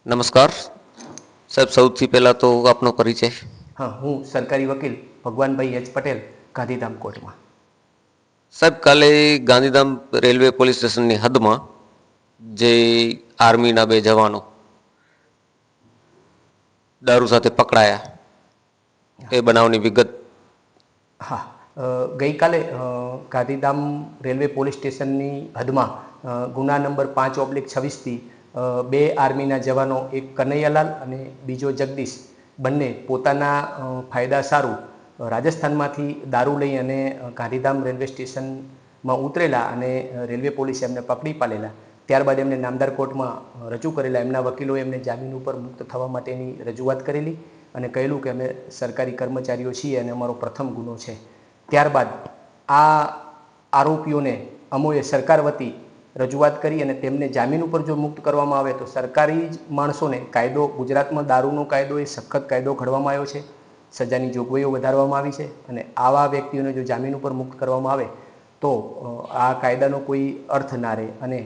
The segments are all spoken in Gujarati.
નમસ્કાર સાહેબ, સૌથી પહેલાં તો આપનો પરિચય. હા, હું સરકારી વકીલ ભગવાનભાઈ એચ પટેલ, ગાંધીધામ કોર્ટમાં. સાહેબ, કાલે ગાંધીધામ રેલવે પોલીસ સ્ટેશનની હદમાં જે આર્મીના બે જવાનો દારૂ સાથે પકડાયા, એ બનાવની વિગત. હા, ગઈકાલે ગાંધીધામ રેલવે પોલીસ સ્ટેશનની હદમાં ગુના નંબર 5/26થી બે આર્મીના જવાનો, એક કનૈયાલાલ અને બીજો જગદીશ, બંને પોતાના ફાયદા સારું રાજસ્થાનમાંથી દારૂ લઈ અને ગાંધીધામ રેલવે સ્ટેશનમાં ઉતરેલા અને રેલવે પોલીસે એમને પકડી પાડેલા. ત્યારબાદ એમને નામદાર કોર્ટમાં રજૂ કરેલા. એમના વકીલોએ એમને જામીન ઉપર મુક્ત થવા માટેની રજૂઆત કરેલી અને કહેલું કે અમે સરકારી કર્મચારીઓ છીએ અને અમારો પ્રથમ ગુનો છે. ત્યારબાદ આ આરોપીઓને અમોએ સરકાર વતી રજૂઆત કરી અને તેમને જામીન ઉપર જો મુક્ત કરવામાં આવે તો સરકારી માણસોને કાયદો, ગુજરાતમાં દારૂનો કાયદો એ સખત કાયદો ઘડવામાં આવ્યો છે. સજાની જોગવાઈઓ વધારવામાં આવી છે અને આવા વ્યક્તિઓને જો જામીન ઉપર મુક્ત કરવામાં આવે તો આ કાયદાનો કોઈ અર્થ ના રહે અને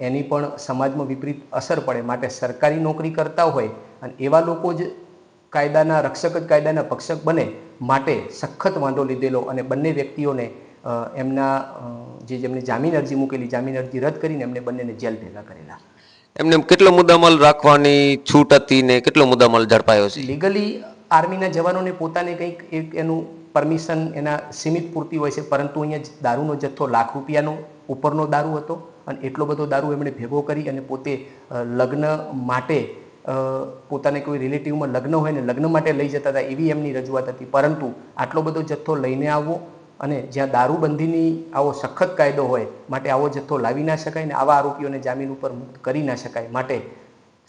એની પણ સમાજમાં વિપરીત અસર પડે. માટે સરકારી નોકરી કરતા હોય અને એવા લોકો જ કાયદાના રક્ષક જ કાયદાના પક્ષક બને, માટે સખત વાંધો લીધેલો અને બંને વ્યક્તિઓને એમના જેમની જામીન અરજી મૂકેલી, જામીન અરજી રદ કરીને એમને બંનેને જેલ ભેગા કરેલા. એમને કેટલો મુદ્દામાલ રાખવાની છૂટ હતી ને કેટલો મુદ્દામાલ ઝડપાયો છે? લીગલી આર્મીના જવાનોને પોતાને કંઈક એક એનું પરમિશન એના સીમિત પૂરતી હોય છે, પરંતુ અહીંયા દારૂનો જથ્થો લાખ રૂપિયાનો ઉપરનો દારૂ હતો અને એટલો બધો દારૂ એમણે ભેગો કરી અને પોતે લગ્ન માટે પોતાને કોઈ રિલેટિવમાં લગ્ન હોય ને લગ્ન માટે લઈ જતા હતા, એવી એમની રજૂઆત હતી. પરંતુ આટલો બધો જથ્થો લઈને આવવો અને જ્યાં દારૂબંધીની આવો સખત કાયદો હોય, માટે આવો જથ્થો લાવી ના શકાય ને આવા આરોપીઓને જામીન ઉપર મુક્ત કરી ના શકાય. માટે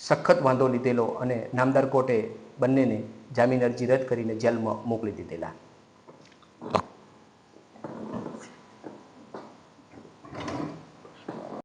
સખત વાંધો લીધેલો અને નામદાર કોર્ટે બંનેને જામીન અરજી રદ કરીને જેલમાં મોકલી દીધેલા.